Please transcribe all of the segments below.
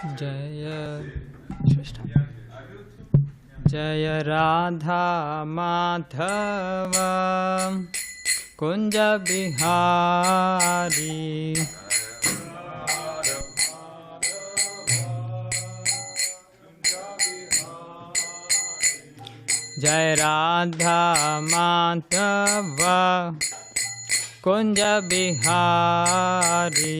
जय जय राधा माधव कुंज बिहारी जय राधा माधव कुंज बिहारी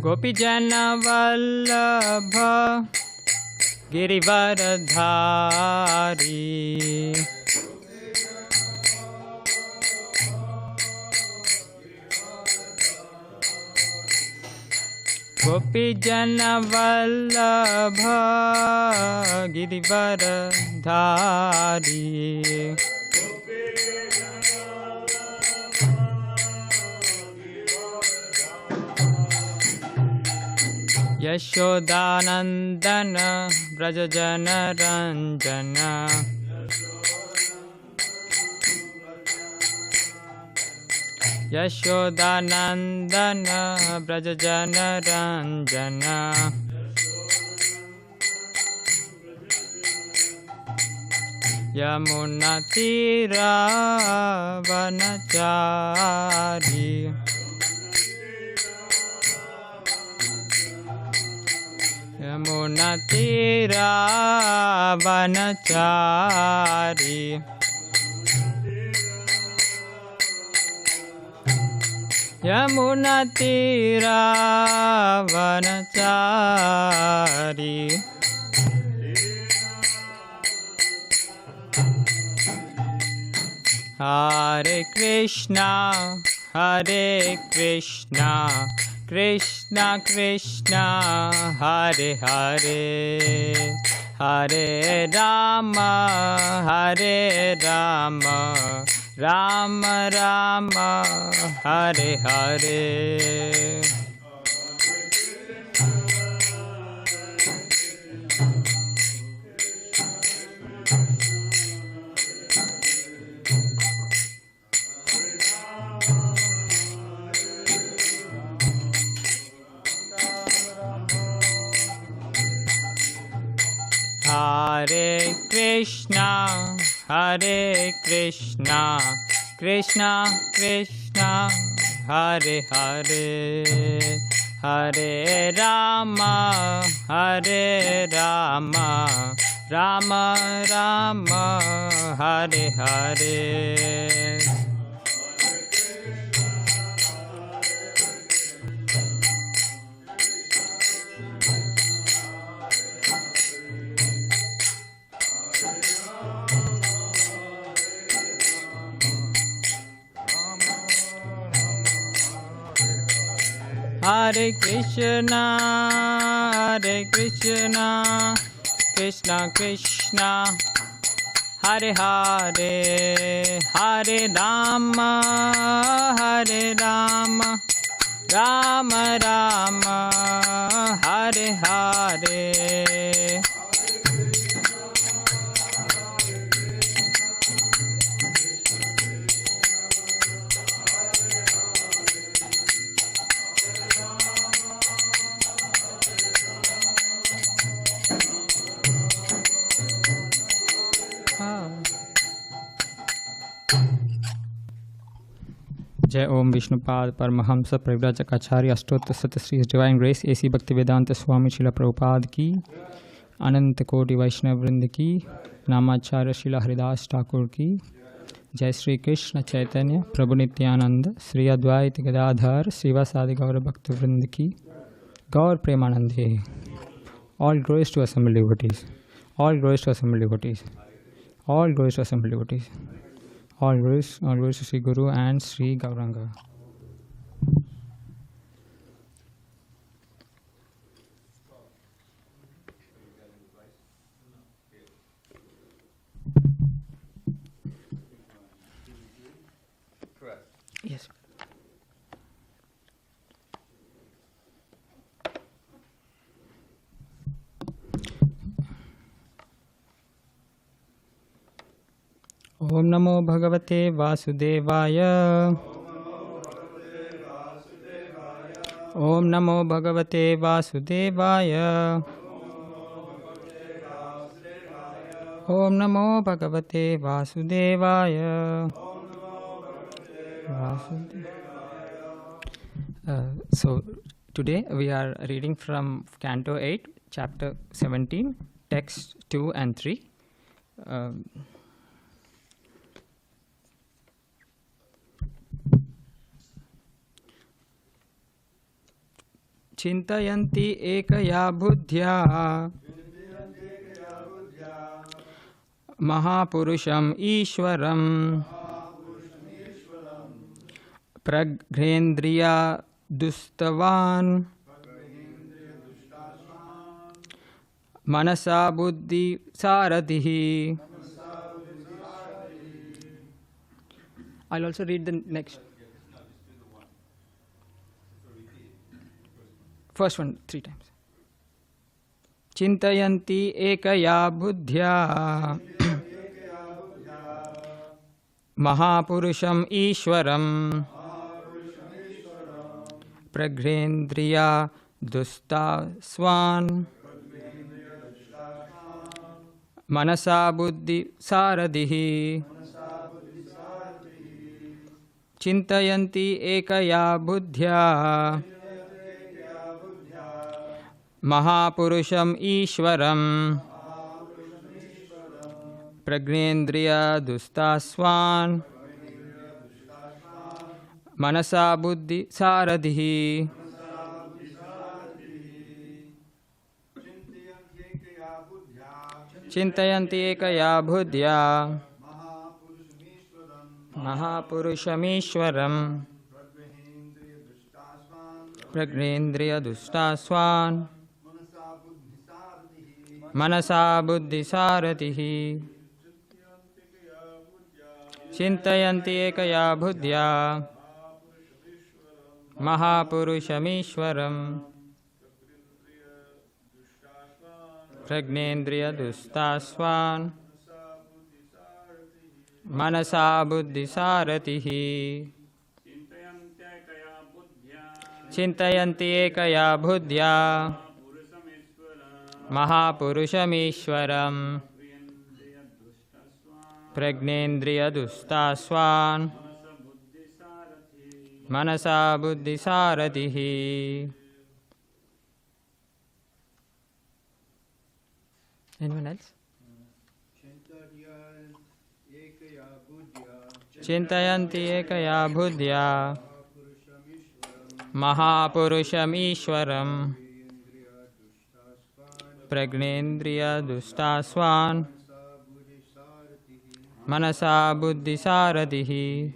गोपी जन वल्लभ गिरिवरधारी गोपी जन वल्लभ गिरिवरधारी यशोदानंदन ब्रज जन रंजन यशोदानंदन ब्रज जन रंजन यमुना तीरा वनचारी यमुना तीरा वनचारी यमुना तीरा वनचारी हरे Krishna Krishna Krishna Hare Hare Hare Ram Ram Ram Hare Hare Hare Krishna Krishna Krishna Hare Hare Hare Ram Ram Ram Hare Hare Hare Krishna Krishna Krishna Hare Hare Hare Rama Rama Rama Hare Hare जय ओम विष्णुपाद परमहंस परिव्राजक आचार्य अष्टोत्तर सत्य श्री डिवाइन ग्रेस एसी भक्ति वेदांत स्वामी शिला प्रभुपाद की अनंत कोटि वैष्णव वृंद की नामाचार्य शिला हरिदास ठाकुर की जय श्री कृष्ण चैतन्य प्रभु नित्यानंद श्री अद्वैत गदाधर श्रीवासादि गौर भक्त वृंद की गौर प्रेमानंदे all glories to assemble devotees all glories to assemble devotees all glories to assemble devotees all glories to Sri Guru and Sri Gauranga. Yes. Om Namo Bhagavate Vasudevaya. Om Namo Bhagavate Vasudevaya. Om Namo Bhagavate Vasudevaya. So today we are reading from Canto 8, Chapter 17, Texts 2 and 3. Chintayanti ekaya buddhya Mahapurusham Ishwaram Praghendriya Dustavan Manasa Buddhi Saratihi. I'll also read the next. First one 3 times. Chintayanti ekaya buddhya Mahapurusham Ishwaram Praghendriya Dustaswan Manasa Buddhi Saradihi. Chintayanti ekaya buddhya Mahapurusham Ishwaram Praghendriya Dustaswan Manasa Buddhi Saradihi. Chintayanti ekaya buddhya Mahapurushamishwaram Praghendriya Dustaswan Manasa Buddhi Saratihi. Chintayanti ekaya buddhya Mahapurushamishwaram Praghendriya Dustaswan Manasa Buddhi Saratihi. Chintayanti ekaya buddhya Mahapurushamishwaram Praghendriya Dustaswan Manasa Buddhi Saratihi. Anyone else? Chintayanti ekaya buddhya Mahapurushamishwaram Praghendriya Dustaswan Manasa Buddhi Saratihi.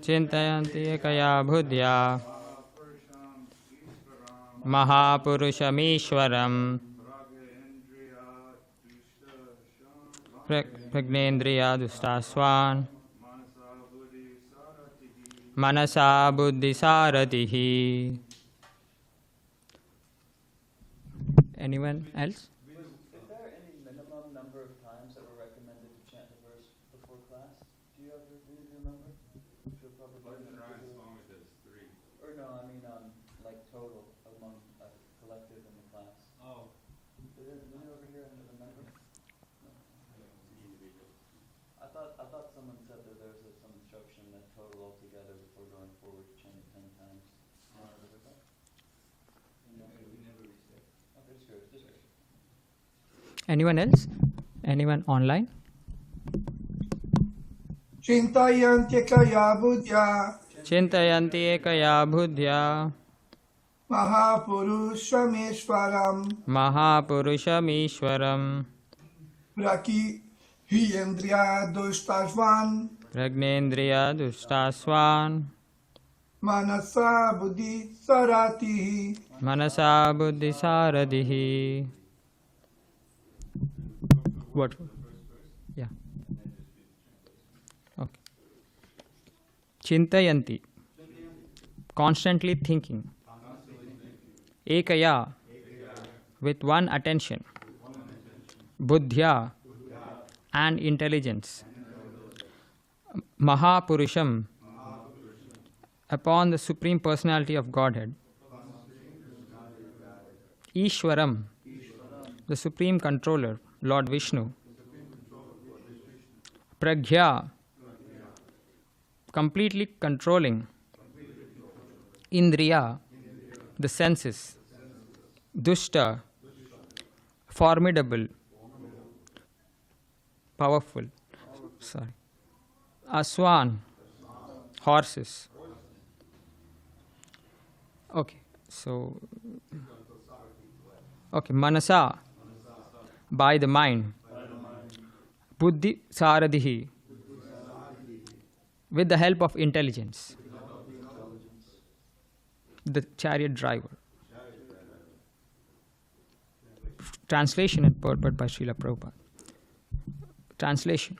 Chintayanti ekaya buddhya Mahapurushamishwaram Praghendriya Dustaswan Manasa Buddhi Saratihi. Anyone else? Is there any minimum number of times that were recommended to chant the verse before class? Do you remember? Should probably as long as it's 3. Or no, I mean like total among collective in the class. Oh. Is it over here under the number? No. I thought someone said that there was some instruction that total altogether before going forward to chant it 10 times. Anyone else? Anyone online? Chintayanti ekaya buddhya Chintayanti ekaya buddhya Mahapurushameshwaram Mahapurushamishwaram Praghendriya Dustasvan Praghendriya Dustaswan Manasa Buddhi Saratihi. Manasa Buddhi Saradihi. What? Yeah. Okay. Chintayanti. Constantly thinking. Ekaya. with one attention, buddhya, and intelligence, Mahapurusham, upon the Supreme Personality of Godhead, Ishwaram, the Supreme Controller, Lord Vishnu, Pragya, completely controlling, Indriya, the senses, Dushta, formidable, powerful, Aswan, horses. Okay, so, Manasa, by the mind, Buddhi Saradhihi, with the help of intelligence, the chariot driver. Translation and purport by Srila Prabhupada. Translation.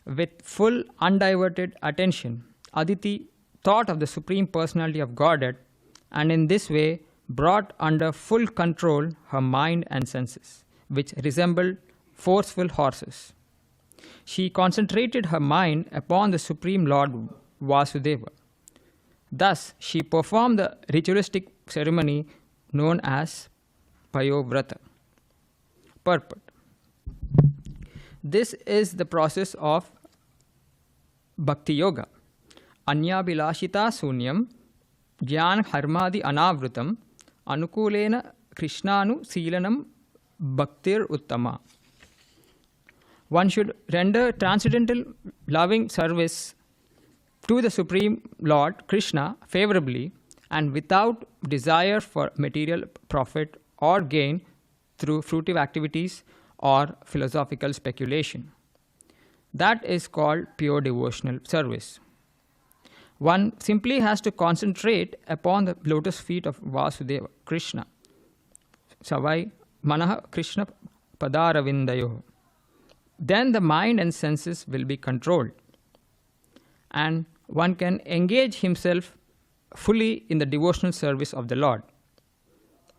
With full undiverted attention, Aditi thought of the Supreme Personality of Godhead, and in this way brought under full control her mind and senses, which resembled forceful horses. She concentrated her mind upon the Supreme Lord Vāsudeva. Thus, she performed the ritualistic ceremony known as Payovrata. Purport. This is the process of Bhakti Yoga. Anyabhilashita sunyam jnana harmadi anavrutam anukulena krishnanu silanam bhaktir uttama. One should render transcendental loving service to the Supreme Lord Krishna favorably and without desire for material profit or gain through fruitive activities or philosophical speculation. That is called pure devotional service. One simply has to concentrate upon the lotus feet of Vāsudeva, Krishna. Savai manaha Krishna padaravindayo. Then the mind and senses will be controlled, and one can engage himself fully in the devotional service of the Lord.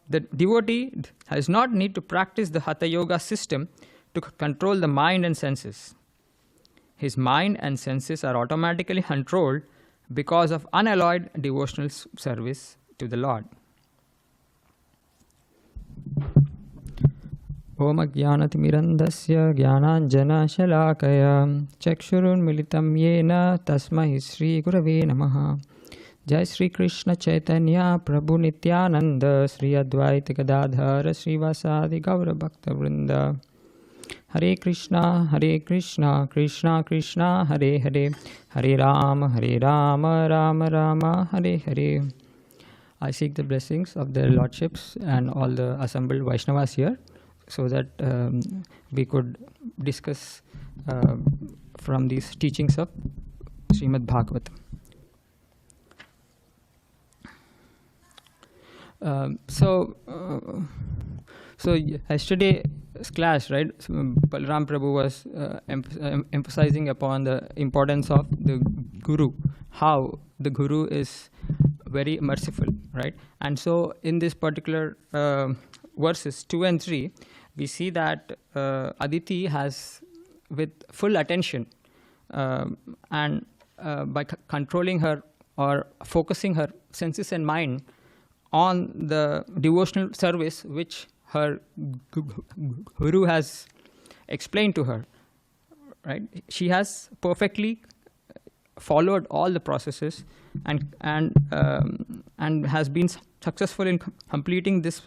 The devotee does not need to practice the Hatha Yoga system to control the mind and senses. His mind and senses are automatically controlled because of unalloyed devotional service to the Lord. Om Ajnanatimirandasya Jnananjana Shalakaya Chakshurunmilitam Yena Tasmai Sri Gurave Namaha. Jai Sri Krishna Chaitanya Prabhu Nityananda Sri Advaita Gadadhara Sri Vasadi Gaura Bhakta Vrinda. Hare Krishna, Krishna Krishna, Hare Hare, Hare Rama, Rama Rama, Hare Hare. I seek the blessings of their lordships and all the assembled Vaishnavas here, so that we could discuss from these teachings of Srimad Bhagavatam. So yesterday's class, right, Balram Prabhu was emphasizing upon the importance of the Guru, how the Guru is very merciful, right? And so in this particular verses 2 and 3, we see that Aditi has, with full attention and by controlling her or focusing her senses and mind on the devotional service which her Guru has explained to her, right? She has perfectly followed all the processes and has been successful in completing this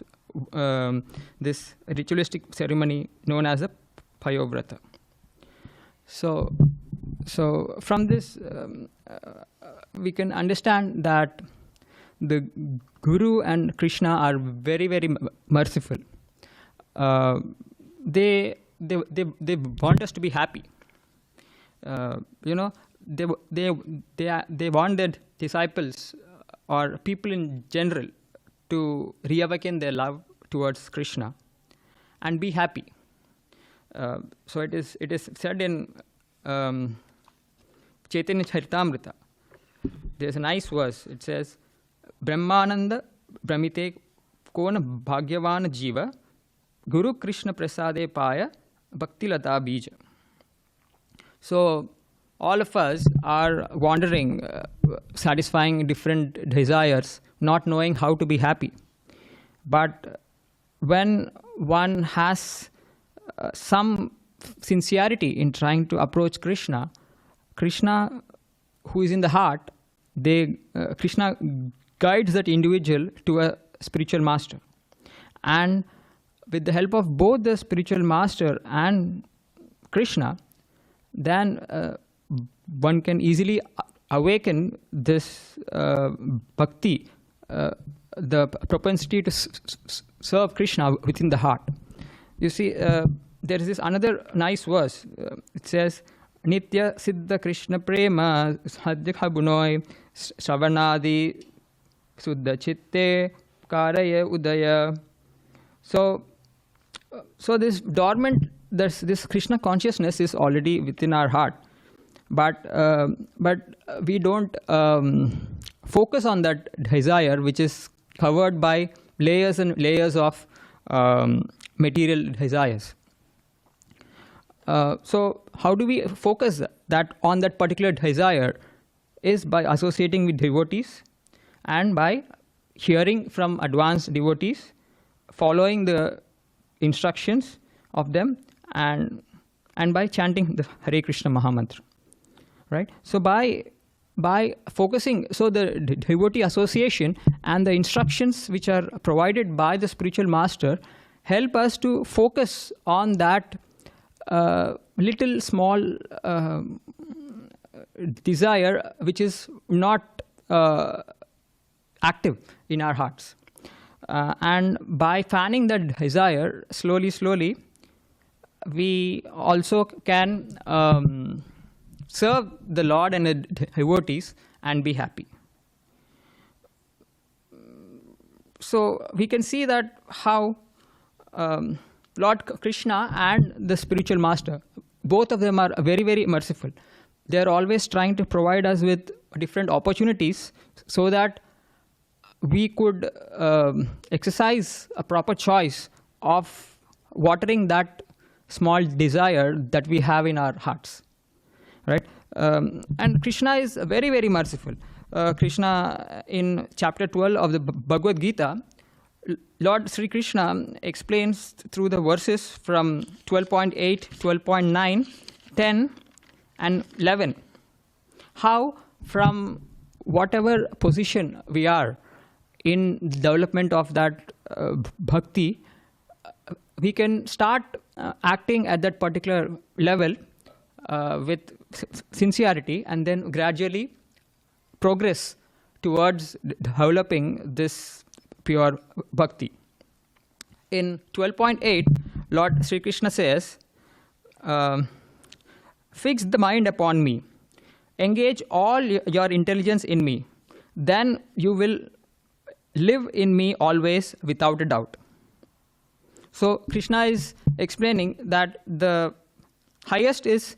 this ritualistic ceremony known as a Payovrata. So from this we can understand that the Guru and Krishna are very, very merciful. They want us to be happy. They want their disciples or people in general to reawaken their love towards Krishna and be happy. So it is said in Chaitanya Charitamrita. There's a nice verse. It says, Brahmananda Brahmite Kona Bhagyavan Jiva Guru Krishna Prasade Paya Bhakti Lata Bija. So all of us are wandering, satisfying different desires, not knowing how to be happy. But when one has some sincerity in trying to approach Krishna, Krishna, who is in the heart, Krishna guides that individual to a spiritual master. And with the help of both the spiritual master and Krishna, then one can easily awaken this bhakti, the propensity to serve Krishna within the heart. You see, there is this another nice verse. It says, Nitya Siddha Krishna Prema Sadhya Bunoi Shravanadi Suddha Chitte Karaya Udaya. So this dormant, this Krishna consciousness is already within our heart. But we don't focus on that desire, which is covered by layers and layers of material desires. So how do we focus that on that particular desire? Is by associating with devotees and by hearing from advanced devotees, following the instructions of them, and by chanting the Hare Krishna Mahamantra. Right? So by focusing, so the devotee association and the instructions which are provided by the spiritual master help us to focus on that little small desire which is not active in our hearts. And by fanning that desire slowly, we also can serve the Lord and the devotees and be happy. So we can see that how Lord Krishna and the spiritual master, both of them are very, very merciful. They are always trying to provide us with different opportunities so that we could exercise a proper choice of watering that small desire that we have in our hearts. Right? And Krishna is very, very merciful. Krishna, in chapter 12 of the Bhagavad Gita, Lord Sri Krishna explains through the verses from 12.8, 12.9, 10, and 11 how from whatever position we are in development of that bhakti, we can start acting at that particular level with sincerity, and then gradually progress towards developing this pure bhakti. In 12.8, Lord Sri Krishna says, fix the mind upon me, engage all your intelligence in me, then you will live in me always without a doubt. So Krishna is explaining that the highest is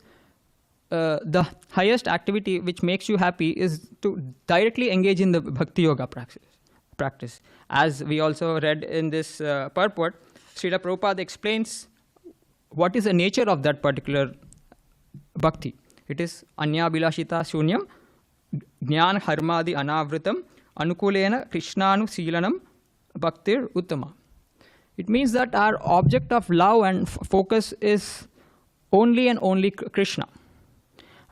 the highest activity which makes you happy is to directly engage in the bhakti yoga practice. As we also read in this purport, Srila Prabhupada explains what is the nature of that particular bhakti. It is anya bilashita shunyam jnana harmadi anavritam anukulena krishnanu silanam bhaktir uttama. It means that our object of love and focus is only and only Krishna.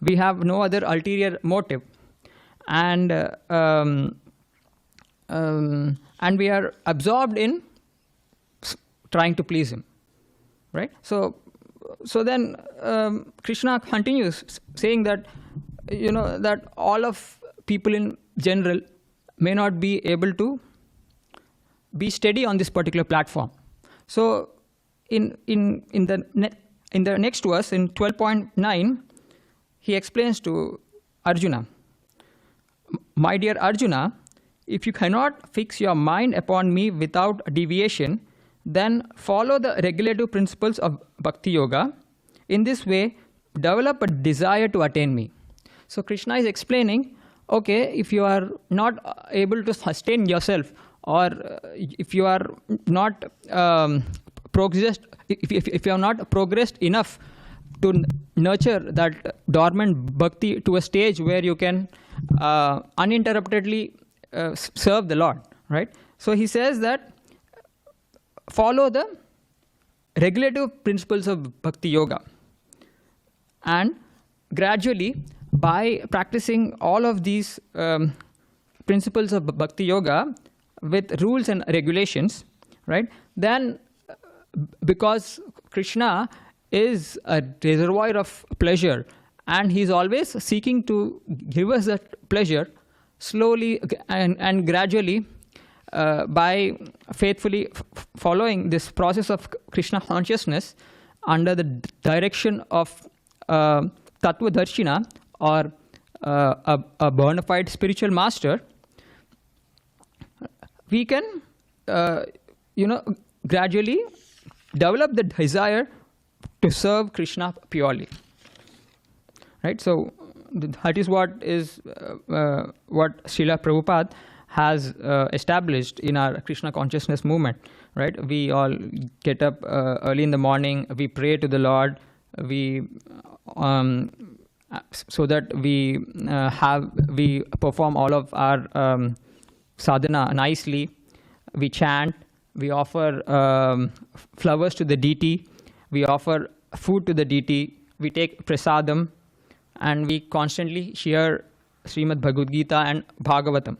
We have no other ulterior motive, and we are absorbed in trying to please him, right? So then Krishna continues saying that, that all of people in general may not be able to be steady on this particular platform. So in the next verse, in 12.9, he explains to Arjuna, my dear Arjuna, if you cannot fix your mind upon me without deviation, then follow the regulative principles of Bhakti Yoga. In this way, develop a desire to attain me. So Krishna is explaining, okay, if you are not able to sustain yourself, or if you are not if you have not progressed enough to nurture that dormant bhakti to a stage where you can uninterruptedly serve the Lord, right? So he says that follow the regulative principles of bhakti yoga, and gradually by practicing all of these principles of bhakti yoga with rules and regulations, right, then because Krishna is a reservoir of pleasure and he's always seeking to give us that pleasure, slowly and gradually, by faithfully following this process of Krishna consciousness under the direction of Tattva-darshina, or a bona fide spiritual master, we can gradually develop the desire to serve Krishna purely, right? So that is what Srila Prabhupada has established in our Krishna consciousness movement, right? We all get up early in the morning, we pray to the Lord, we so that we perform all of our sadhana nicely. We chant, we offer flowers to the deity, we offer food to the deity, we take prasadam, and we constantly share Srimad Bhagavad Gita and Bhagavatam,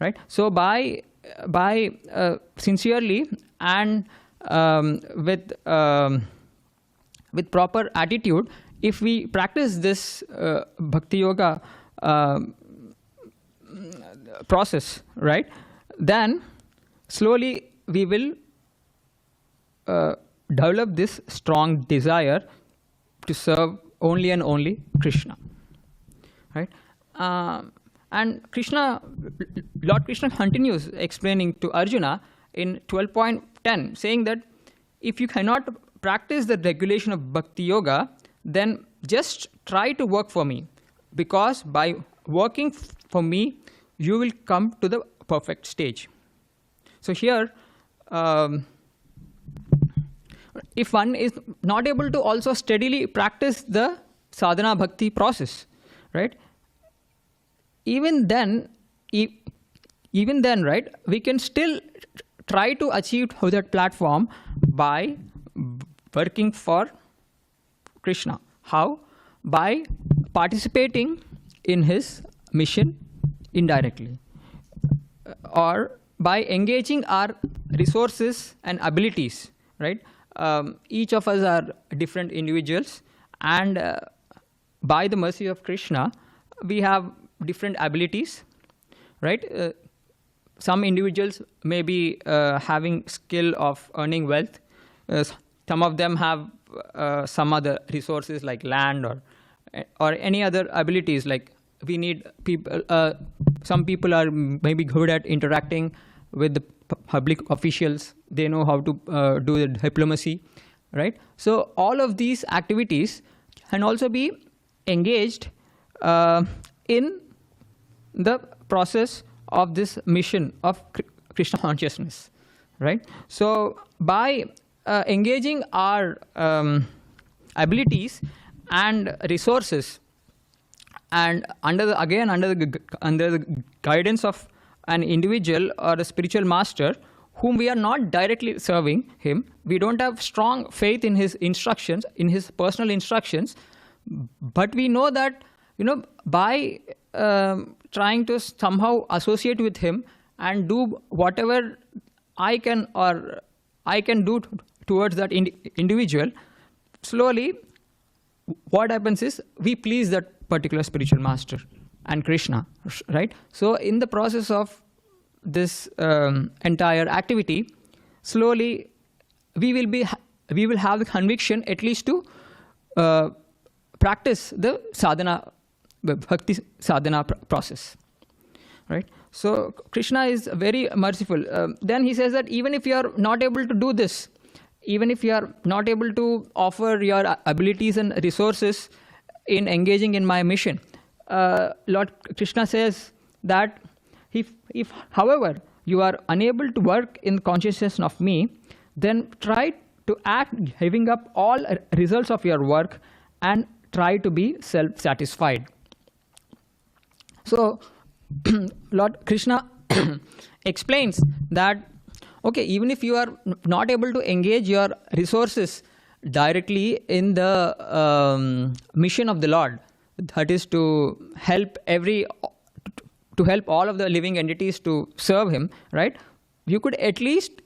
right? So by sincerely and with proper attitude, if we practice this bhakti yoga process, right, then slowly we will develop this strong desire to serve only and only Krishna, right? And Lord Krishna continues explaining to Arjuna in 12.10, saying that if you cannot practice the regulation of bhakti yoga, then just try to work for me, because by working for me, you will come to the perfect stage. So here, if one is not able to also steadily practice the sadhana bhakti process, right, even then, right, we can still try to achieve that platform by working for Krishna. How? By participating in his mission indirectly, or by engaging our resources and abilities, right? Each of us are different individuals, and by the mercy of Krishna, we have different abilities, right? Some individuals may be having skill of earning wealth. Some of them have some other resources like land or any other abilities, like we need people. Some people are maybe good at interacting with the public officials. They know how to do the diplomacy, right? So all of these activities can also be engaged in the process of this mission of Krishna consciousness, right? So by engaging our abilities and resources, and under the guidance of an individual or a spiritual master whom we are not directly serving him, we don't have strong faith in his instructions, in his personal instructions, but we know that, by trying to somehow associate with him and do whatever I can do towards that individual, slowly what happens is we please that particular spiritual master and Krishna, right? So in the process of this entire activity, slowly we will have the conviction at least to practice the sadhana, bhakti sadhana process, right? So Krishna is very merciful. Then he says that even if you are not able to do this, even if you are not able to offer your abilities and resources in engaging in my mission, Lord Krishna says that if however you are unable to work in consciousness of me, then try to act giving up all results of your work and try to be self-satisfied. So Lord Krishna explains that, okay, even if you are not able to engage your resources directly in the mission of the Lord, that is to help all of the living entities to serve him, right? You could at least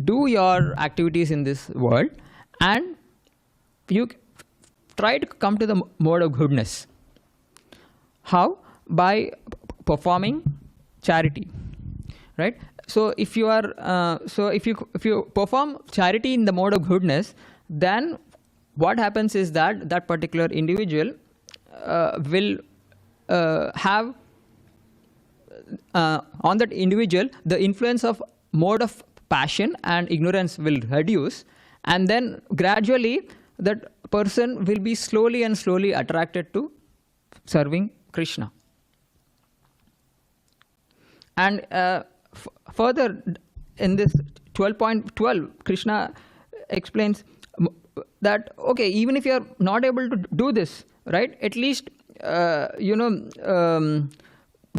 do your activities in this world, and you try to come to the mode of goodness. How? By performing charity, right? So if you are, if you perform charity in the mode of goodness, then what happens is that that particular individual will have on that individual the influence of mode of passion and ignorance will reduce, and then gradually that person will be slowly and slowly attracted to serving Krishna. And further in this 12.12, Krishna explains that, okay, even if you are not able to do this, right, at least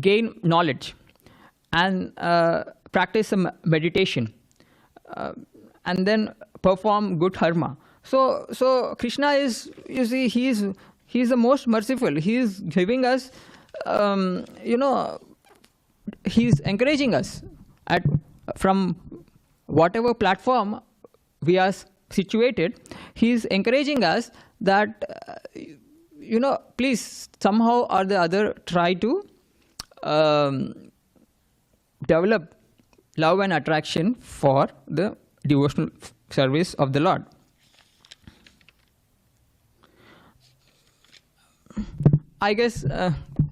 gain knowledge and practice some meditation, and then perform good karma. So Krishna is, you see, he is the most merciful. He is giving us, he is encouraging us from whatever platform we are situated. He is encouraging us that please somehow or the other try to develop love and attraction for the devotional service of the Lord. I guess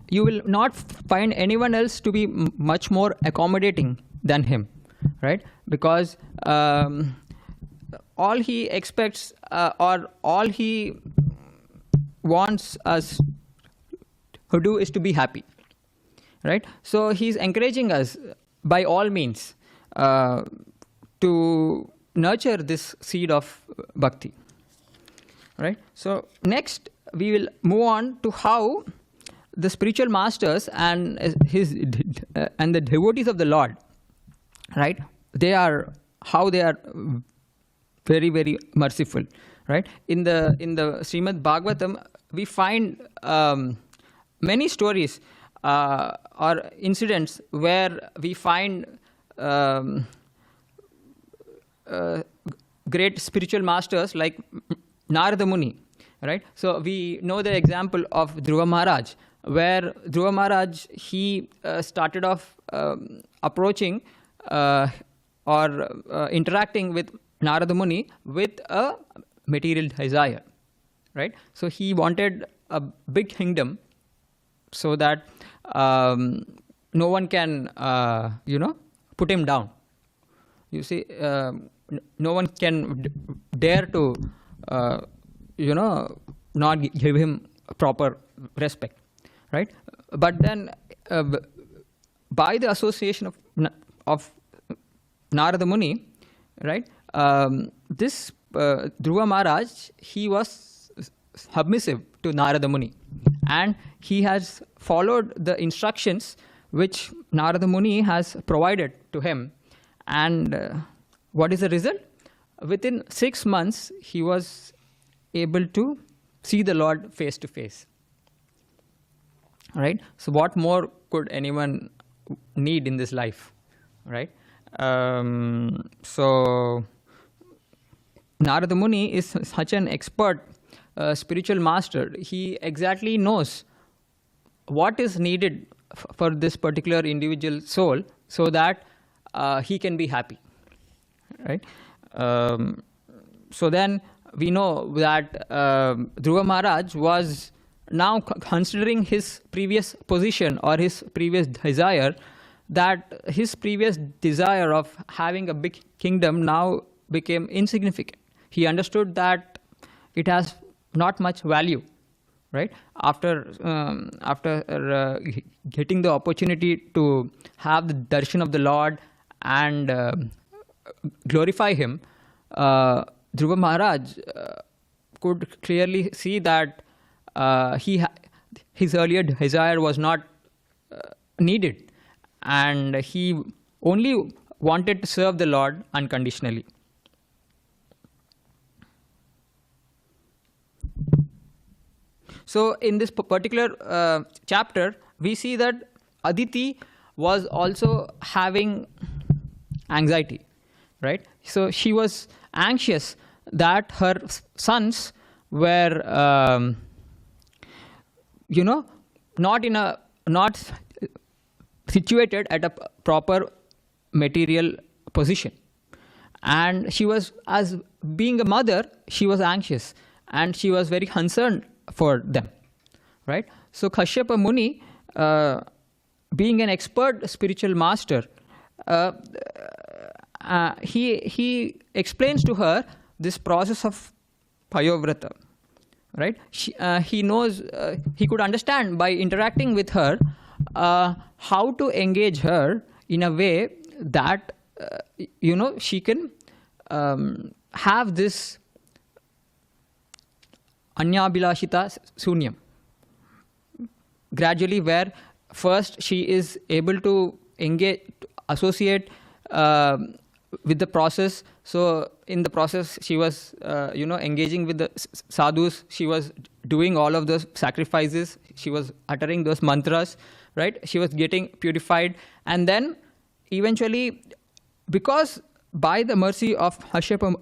you will not find anyone else to be much more accommodating than him, right? Because all he expects or all he wants us to do is to be happy, right? So he's encouraging us by all means to nurture this seed of bhakti, right? So next we will move on to how the spiritual masters and and the devotees of the Lord, right? How they are very, very merciful, right? In the Srimad Bhagavatam, we find many stories or incidents where we find great spiritual masters like Narada Muni, right? So we know the example of Dhruva Maharaj, where Dhruva Maharaj, he started off approaching or interacting with Narada Muni with a material desire, right? So he wanted a big kingdom so that no one can, put him down. You see, no one can dare to, not give him proper respect, right? But then, by the association of Narada Muni, right? This Dhruva Maharaj, he was submissive to Narada Muni, and he has followed the instructions which Narada Muni has provided to him. And what is the result? Within 6 months, he was able to see the Lord face to face. Right? So what more could anyone need in this life? Right? So Narada Muni is such an expert spiritual master. He exactly knows what is needed for this particular individual soul so that he can be happy, right? So then we know that Dhruva Maharaj was now considering his previous position or his previous desire, that his previous desire of having a big kingdom now became insignificant. He understood that it has not much value, right? After getting the opportunity to have the darshan of the Lord and glorify him, Dhruva Maharaj could clearly see that his earlier desire was not needed, and he only wanted to serve the Lord unconditionally. So in this particular chapter, we see that Aditi was also having anxiety, right? So she was anxious that her sons were, not situated at a proper material position. And she was, as being a mother, she was anxious and she was very concerned for them, right? So Kashyapa Muni, being an expert spiritual master, he explains to her this process of payovrata, right? He knows, he could understand by interacting with her how to engage her in a way that she can have this anyabhilashita sunyam gradually, where first she is able to engage, associate with the process. So in the process she was engaging with the sadhus, she was doing all of those sacrifices, she was uttering those mantras, right? She was getting purified, and then eventually, because by the mercy of Kashyapa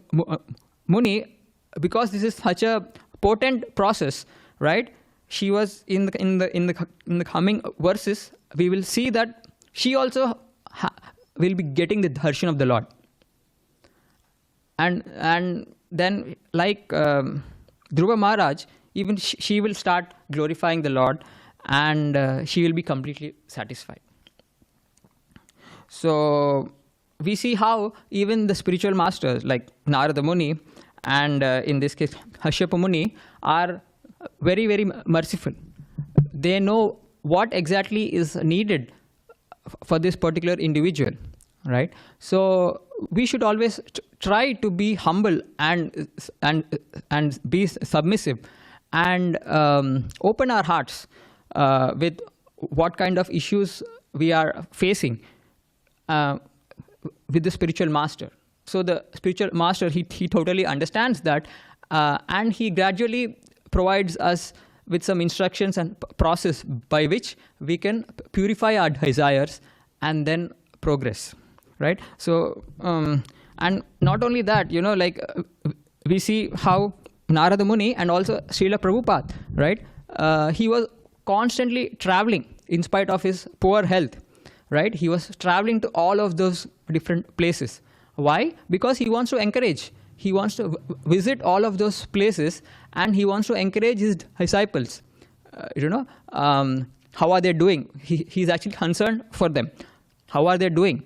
Muni, because this is such a potent process, right? She was in the coming verses, we will see that she also will be getting the darshan of the Lord, and then like Dhruva Maharaj, even she will start glorifying the Lord, and she will be completely satisfied. So we see how even the spiritual masters like Narada Muni and in this case Kashyapa Muni are very, very merciful. They know what exactly is needed for this particular individual, right? So we should always try to be humble and be submissive, and open our hearts with what kind of issues we are facing with the spiritual master. So the spiritual master, he totally understands that, and he gradually provides us with some instructions and process by which we can purify our desires and then progress, right? So and not only that, we see how Narada Muni and also Srila Prabhupada, right? He was constantly traveling in spite of his poor health, right? He was traveling to all of those different places. Why? Because he wants to encourage. He wants to visit all of those places, and he wants to encourage his disciples. How are they doing? He's actually concerned for them. How are they doing?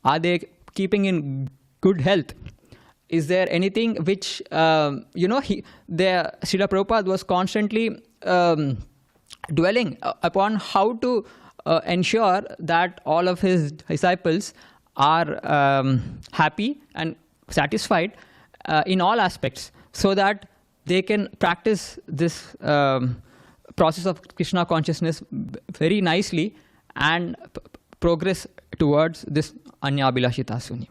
Are they keeping in good health? Is there anything which, Srila Prabhupada was constantly dwelling upon how to ensure that all of his disciples are happy and satisfied in all aspects, so that they can practice this process of Krishna consciousness very nicely and progress towards this anyabhilashita sunyam.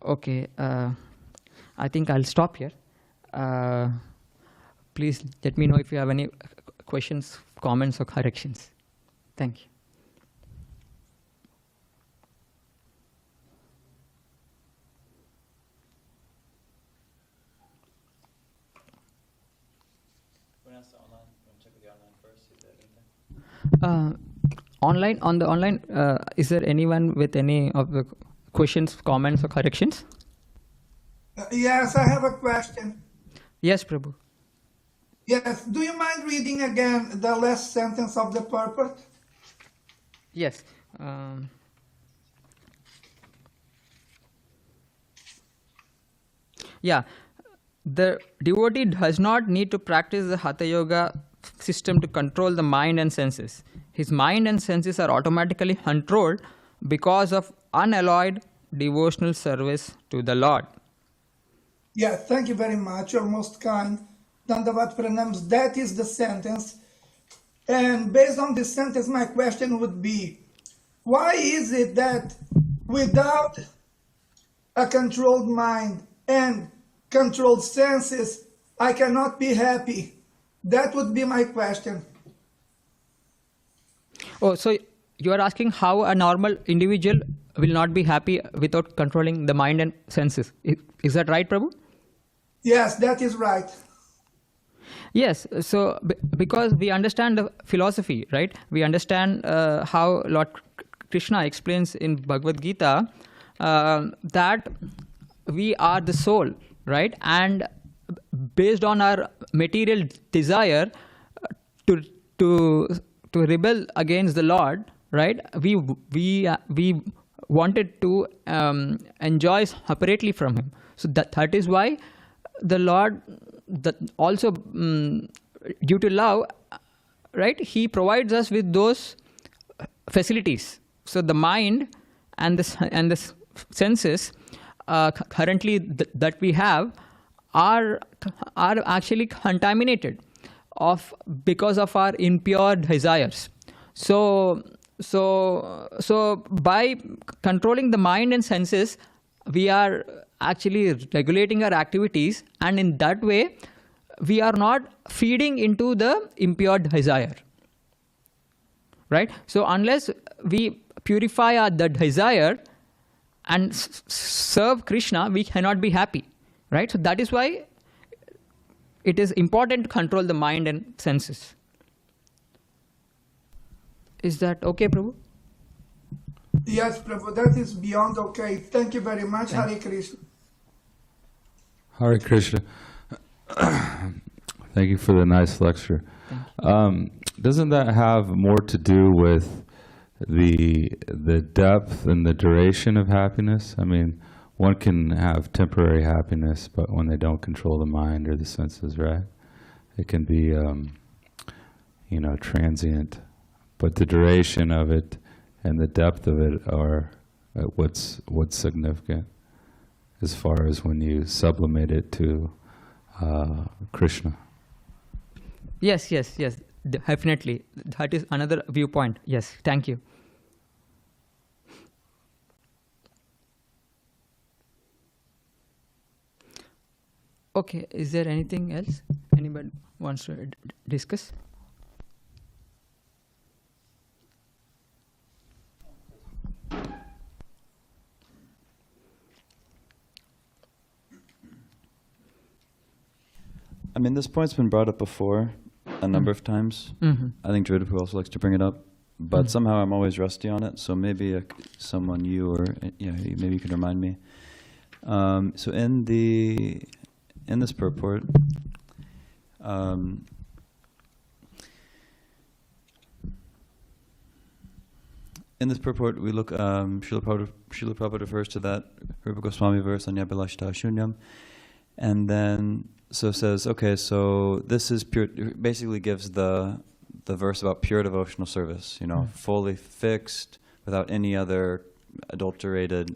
Okay, I think I'll stop here. Please let me know if you have any questions, comments, or corrections. Thank you. Online, is there anyone with any of the questions, comments, or corrections? Yes, I have a question. Yes, Prabhu. Yes, do you mind reading again the last sentence of the purport? Yes. Yeah. The devotee does not need to practice the Hatha Yoga system to control the mind and senses. His mind and senses are automatically controlled because of unalloyed devotional service to the Lord. Yeah, thank you very much. You're most kind. Dandavat Pranams. That is the sentence. And based on this sentence, my question would be, why is it that without a controlled mind and controlled senses, I cannot be happy? That would be my question. Oh, so you are asking how a normal individual will not be happy without controlling the mind and senses. Is that right, Prabhu? Yes, that is right. Yes, so because we understand the philosophy, right? We understand how Lord Krishna explains in Bhagavad Gita that we are the soul, right? And based on our material desire to rebel against the Lord, right? We wanted to enjoy separately from Him. So that is why the Lord, also due to love, right? He provides us with those facilities. So the mind and the senses currently that we have are actually contaminated because of our impure desires. So by controlling the mind and senses, we are actually regulating our activities, and in that way we are not feeding into the impure desire, right? So unless we purify the desire and serve Krishna, we cannot be happy, right? So that is why it is important to control the mind and senses. Is that okay, Prabhu? Yes, Prabhu, that is beyond okay. Thank you very much. Hare Krishna. Hare Krishna. Thank you for the nice lecture. Doesn't that have more to do with the depth and the duration of happiness? I mean, one can have temporary happiness, but when they don't control the mind or the senses, right? It can be, transient. But the duration of it and the depth of it are what's significant as far as when you sublimate it to Krishna. Yes, definitely. That is another viewpoint. Yes, thank you. Okay, is there anything else anybody wants to discuss? I mean, this point's been brought up before a number of times. Mm-hmm. I think Dridapu also likes to bring it up, but somehow I'm always rusty on it. So maybe someone, you or maybe you can remind me. So in this purport, we look. Srila Prabhupada refers to that Rupa Goswami verse, Anyabhilashta Shunyam, and then. So it says, okay, so this is pure, basically gives the verse about pure devotional service, fully fixed, without any other adulterated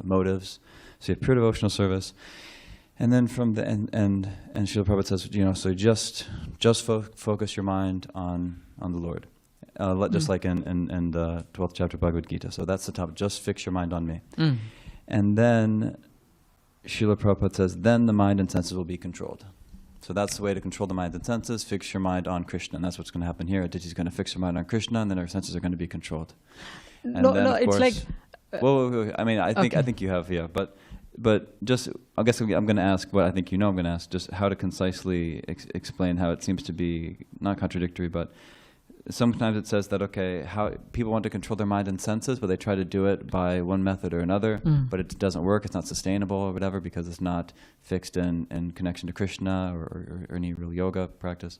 motives. So you have pure devotional service. And then from the and Srila Prabhupada says, so just focus your mind on the Lord. Just like in the 12th chapter of Bhagavad Gita. So that's the top, just fix your mind on me. And then Srila Prabhupada says, then the mind and senses will be controlled. So that's the way to control the mind and senses, fix your mind on Krishna. And that's what's going to happen here. Aditi's going to fix her mind on Krishna, and then her senses are going to be controlled. And no, then, of it's course, like... I mean, I think you have, yeah. But just, I guess I'm going to ask what I think I'm going to ask, just how to concisely explain how it seems to be, not contradictory, but sometimes it says that, okay, how people want to control their mind and senses, but they try to do it by one method or another, but it doesn't work, it's not sustainable or whatever, because it's not fixed in connection to Krishna or any real yoga practice.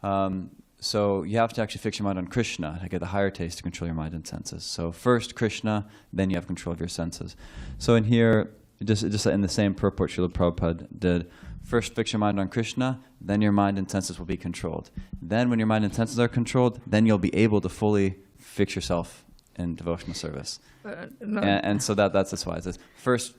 So you have to actually fix your mind on Krishna to get the higher taste to control your mind and senses. So first Krishna, then you have control of your senses. So in here, just in the same purport Srila Prabhupada did, first fix your mind on Krishna, then your mind and senses will be controlled. Then when your mind and senses are controlled, then you'll be able to fully fix yourself in devotional service. No. And so that's why. It says first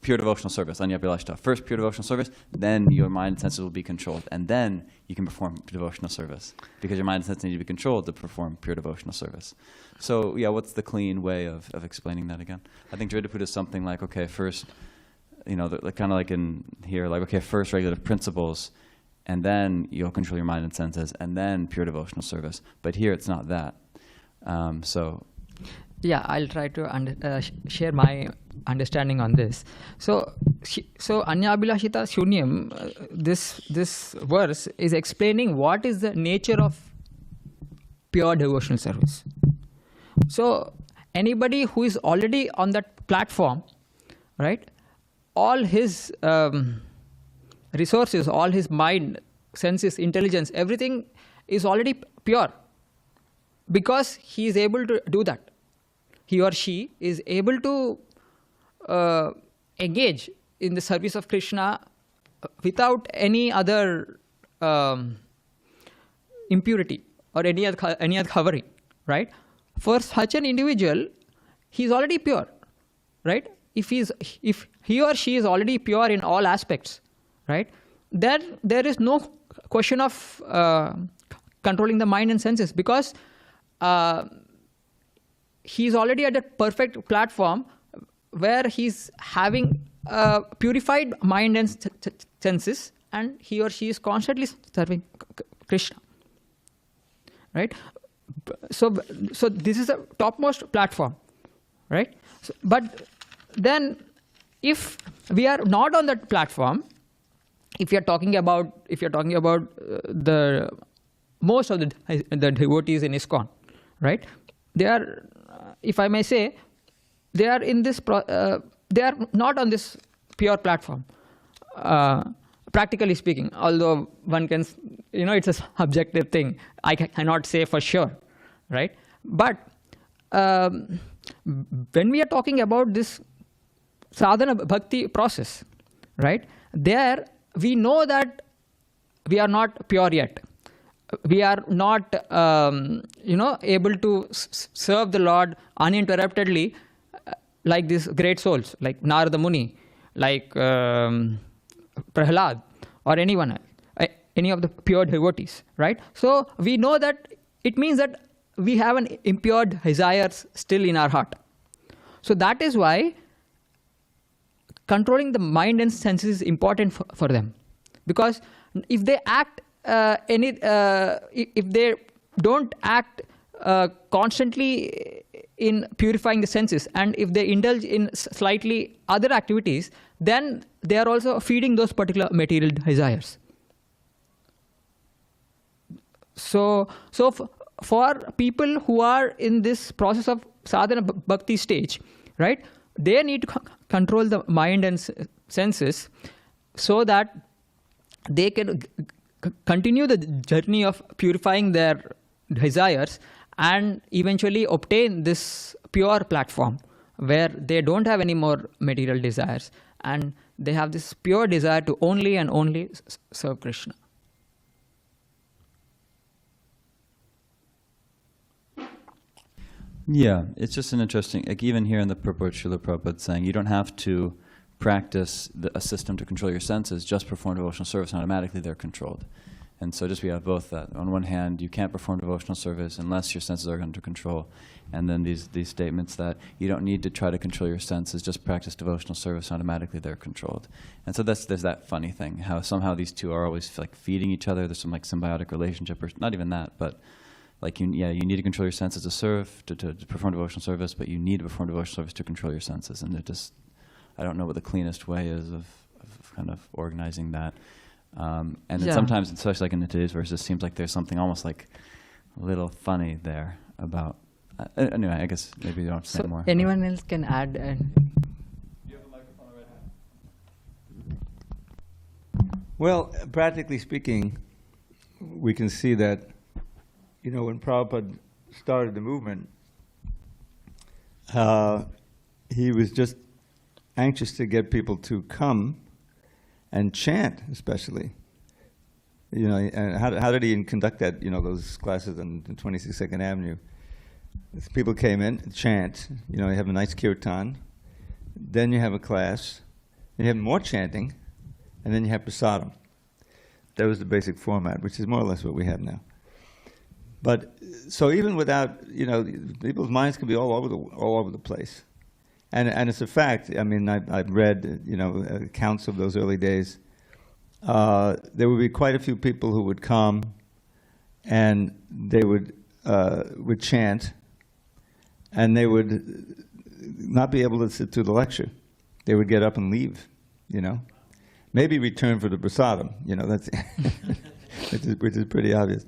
pure devotional service, Anyabhilashta. First pure devotional service, then your mind and senses will be controlled. And then you can perform devotional service. Because your mind and senses need to be controlled to perform pure devotional service. So yeah, what's the clean way of explaining that again? I think Dridha put is something like, okay, first, kind of like in here, like, okay, first regulative principles, and then you'll control your mind and senses, and then pure devotional service. But here it's not that. Yeah, I'll try to share my understanding on this. So Anyabhilashita Shunyam, this verse is explaining what is the nature of pure devotional service. So anybody who is already on that platform, right, all his resources, all his mind, senses, intelligence, everything is already pure because he is able to do that. He or she is able to engage in the service of Krishna without any other impurity or any other covering, right? For such an individual, he is already pure, right? If he or she is already pure in all aspects, right, then there is no question of controlling the mind and senses because he's already at a perfect platform where he's having purified mind and senses, and he or she is constantly serving Krishna, right? So this is the topmost platform, right? But then, if we are not on that platform, if you're talking about the most of the devotees in ISKCON, right? They are, if I may say, they are in this. They are not on this pure platform. Practically speaking, although one can, it's a subjective thing. I cannot say for sure, right? But when we are talking about this sadhana bhakti process, right? There we know that we are not pure yet. We are not, able to serve the Lord uninterruptedly like these great souls, like Narada Muni, like Prahlad, or anyone else, any of the pure devotees, right? So we know that it means that we have an impure desires still in our heart. So that is why controlling the mind and senses is important for them, because if they act if they don't act constantly in purifying the senses, and if they indulge in slightly other activities, then they are also feeding those particular material desires. So for people who are in this process of sadhana bhakti stage, right, they need to control the mind and senses so that they can continue the journey of purifying their desires and eventually obtain this pure platform where they don't have any more material desires and they have this pure desire to only and only serve Krishna. Yeah, it's just an interesting, like even here in the purport, Srila Prabhupada saying you don't have to practice a system to control your senses, just perform devotional service and automatically they're controlled. And so just we have both that. On one hand, you can't perform devotional service unless your senses are under control. And then these statements that you don't need to try to control your senses, just practice devotional service, automatically they're controlled. And so there's that funny thing, how somehow these two are always like feeding each other. There's some like symbiotic relationship, or not even that, but like you need to control your senses to serve, to perform devotional service, but you need to perform devotional service to control your senses. And it just, I don't know what the cleanest way is of kind of organizing that. And then sometimes, especially like in today's verses, it seems like there's something almost like a little funny there about. Anyway, I guess maybe you don't have to say more. Anyone else can add? Do you have a microphone already? Well, practically speaking, we can see that, when Prabhupada started the movement, he was just anxious to get people to come and chant, especially. And how did he conduct that? Those classes on 22nd Avenue. people came in, chant, you have a nice kirtan, then you have a class, then you have more chanting, and then you have prasadam. That was the basic format, which is more or less what we have now. But so even without, people's minds can be all over the place, and it's a fact. I mean, I've read, accounts of those early days. There would be quite a few people who would come, and they would chant, and they would not be able to sit through the lecture. They would get up and leave, Maybe return for the prasadam, that's which is pretty obvious.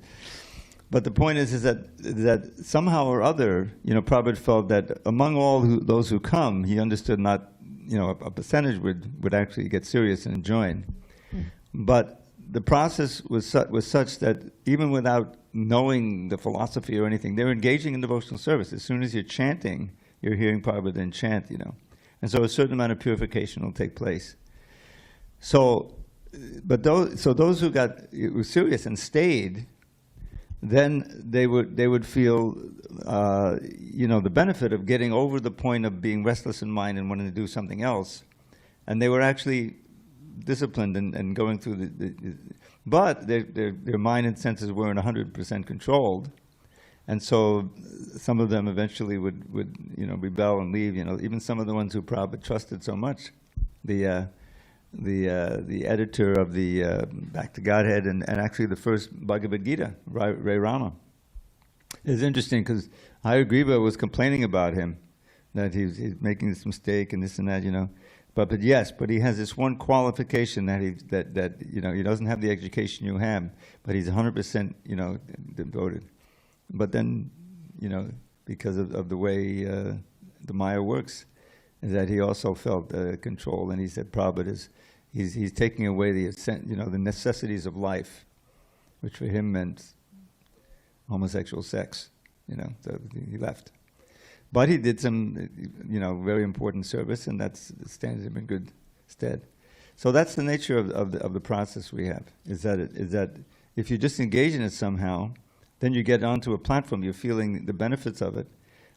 But the point is that somehow or other, Prabhupada felt that among all those who come, he understood not, a percentage would actually get serious and join. But the process was such that even without knowing the philosophy or anything, they were engaging in devotional service. As soon as you're chanting, you're hearing Prabhupada then chant, And so a certain amount of purification will take place. So, those who were serious and stayed, then they would feel, the benefit of getting over the point of being restless in mind and wanting to do something else, and they were actually disciplined and going through but their mind and senses weren't 100% controlled, and so some of them eventually would rebel and leave. Even some of the ones who Prabhupada trusted so much, the editor of the Back to Godhead and actually the first Bhagavad Gita, Ray Rama. It's interesting because Hayagriva was complaining about him, that he's making this mistake and this and that, But he has this one qualification that he doesn't have the education you have, but he's 100% devoted. But then, because of the way the Maya works, is that he also felt control, and he said Prabhupada he's taking away the necessities of life, which for him meant homosexual sex, so he left. But he did some, very important service, and that's stands him in good stead. So that's the nature of the process we have, is that if you just engage in it somehow, then you get onto a platform, you're feeling the benefits of it.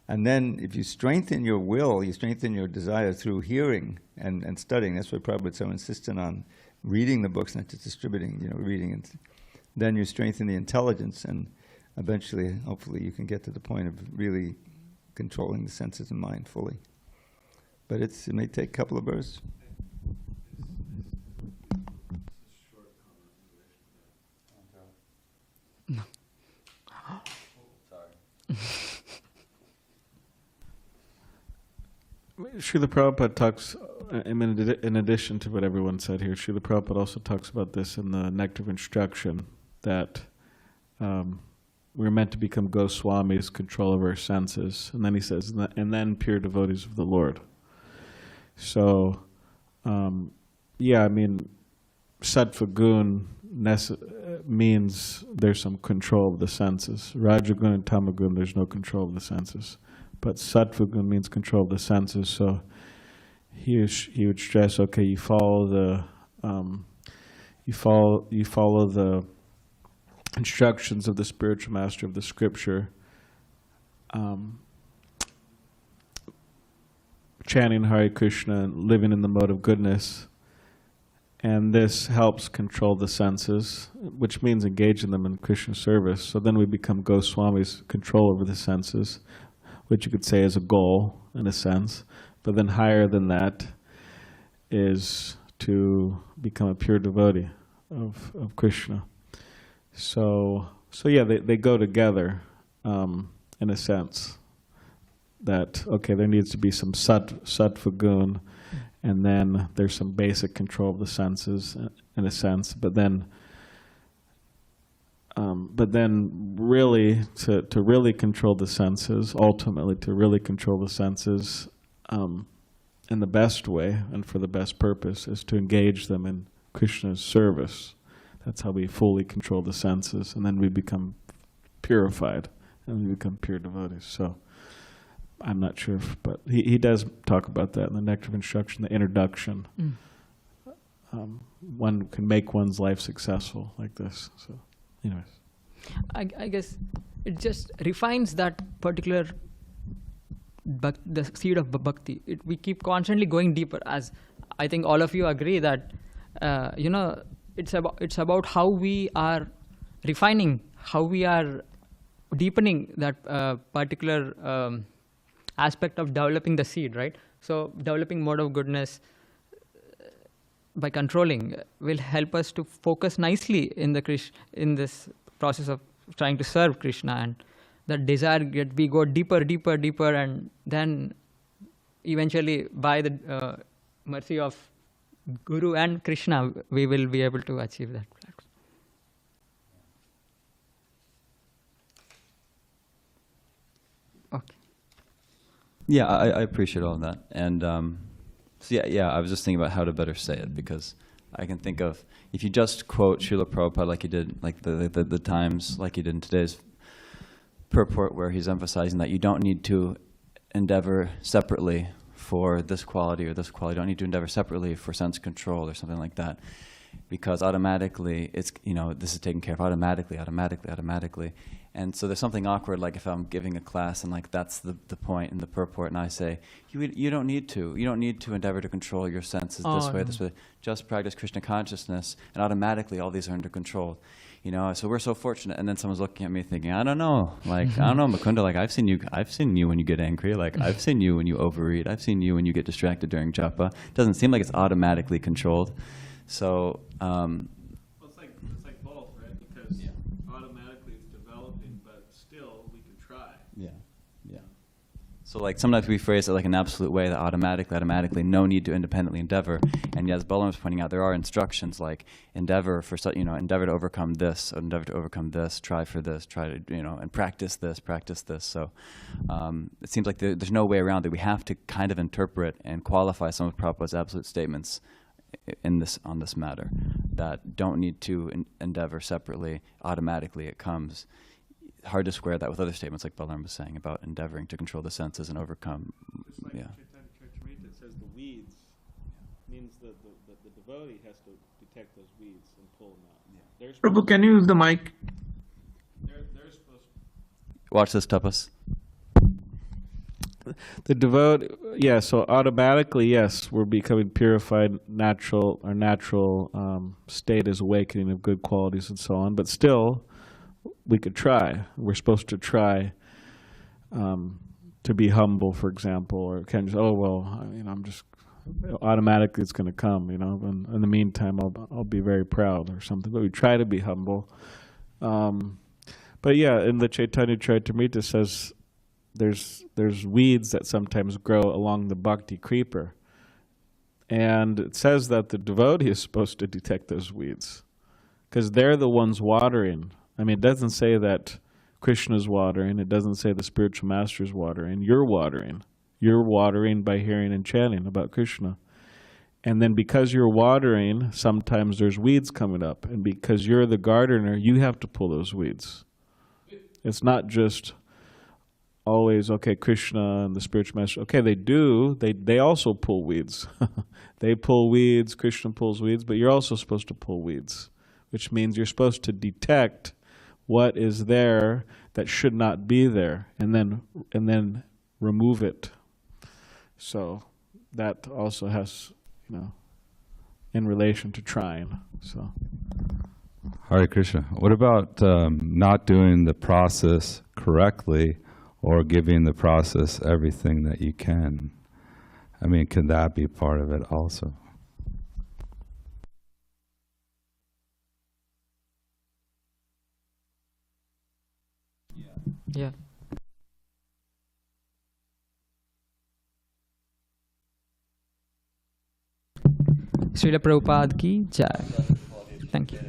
And then if you strengthen your will, you strengthen your desire through hearing and studying. That's why Prabhupada is so insistent on reading the books, not just distributing, reading. And then you strengthen the intelligence, and eventually, hopefully, you can get to the point of really controlling the senses and mind fully. But it may take a couple of verses. Srila Prabhupada talks, in addition to what everyone said here, Srila Prabhupada also talks about this in the Nectar of Instruction, that we're meant to become Goswamis, control of our senses. And then he says, and then pure devotees of the Lord. So, Sattva gun means there's some control of the senses. Rajagun and Tamagun, there's no control of the senses. But Sattva gun means control of the senses. So he would stress, okay, you follow the instructions of the spiritual master of the scripture, chanting Hare Krishna and living in the mode of goodness, and this helps control the senses, which means engaging them in Krishna service. So then we become Goswamis, control over the senses, which you could say is a goal in a sense. But then higher than that is to become a pure devotee of Krishna. So they go together in a sense. That, okay, there needs to be some sattva gun, and then there's some basic control of the senses in a sense. But then really to really control the senses, ultimately to really control the senses in the best way and for the best purpose, is to engage them in Krishna's service. That's how we fully control the senses, and then we become purified and we become pure devotees. So I'm not sure, but he does talk about that in the Nectar of Instruction, the introduction. One can make one's life successful like this. So, anyways. I guess it just refines that particular the seed of bhakti. We keep constantly going deeper, as I think all of you agree that it's about how we are refining, how we are deepening that particular aspect of developing the seed, right? So developing mode of goodness by controlling will help us to focus nicely in this process of trying to serve Krishna, and that desire we go deeper, and then eventually by the mercy of Guru and Krishna, we will be able to achieve that. Okay. Yeah, I appreciate all of that. And so yeah, I was just thinking about how to better say it, because I can think of, if you just quote Srila Prabhupada like you did, like the times, like you did in today's purport, where he's emphasizing that you don't need to endeavor separately for this quality or this quality. You don't need to endeavor separately for sense control or something like that, because automatically it's, this is taken care of automatically. And so there's something awkward, like if I'm giving a class and like that's the point in the purport, and I say, you don't need to endeavor to control your senses this way. Just practice Krishna consciousness, and automatically all these are under control. So we're so fortunate. And then someone's looking at me thinking, I don't know, Mukunda, like I've seen you when you get angry, like I've seen you when you overeat, I've seen you when you get distracted during japa. It doesn't seem like it's automatically controlled. So it's like both, right? Because automatically it's developing, but still we can try. Yeah. So like sometimes we phrase it like an absolute way, that automatically, no need to independently endeavor. And as Balaram was pointing out, there are instructions like endeavor to overcome this, try for this, and practice this. So it seems like there's no way around that. We have to kind of interpret and qualify some of Prabhupada's absolute statements on this matter, that don't need to endeavor separately, automatically it comes. Hard to square that with other statements like Balaram was saying about endeavoring to control the senses and overcome. It's like Chaitanya Charitamrita, it says the weeds means that the devotee has to detect those weeds and pull them out. Prabhu, can you use the mic? They're supposed to... Watch this, tapas. The devotee, so automatically, yes, we're becoming purified. Our natural state is awakening of good qualities and so on. But still, we could try. We're supposed to try to be humble, for example, or can just, I'm just automatically it's going to come, And in the meantime, I'll be very proud or something. But we try to be humble. But yeah, in the Chaitanya Charitamrita says, there's weeds that sometimes grow along the bhakti creeper. And it says that the devotee is supposed to detect those weeds, because they're the ones watering. It doesn't say that Krishna's watering. It doesn't say the spiritual master is watering. You're watering. You're watering by hearing and chanting about Krishna. And then because you're watering, sometimes there's weeds coming up. And because you're the gardener, you have to pull those weeds. It's not just always, Krishna and the spiritual master. They do. They also pull weeds. They pull weeds, Krishna pulls weeds, but you're also supposed to pull weeds, which means you're supposed to detect what is there that should not be there, and then remove it. So that also has, in relation to trying. So. Hare Krishna. What about not doing the process correctly, or giving the process everything that you can? Can that be part of it also? Yeah. Srila Prabhupada ki jai. Thank you.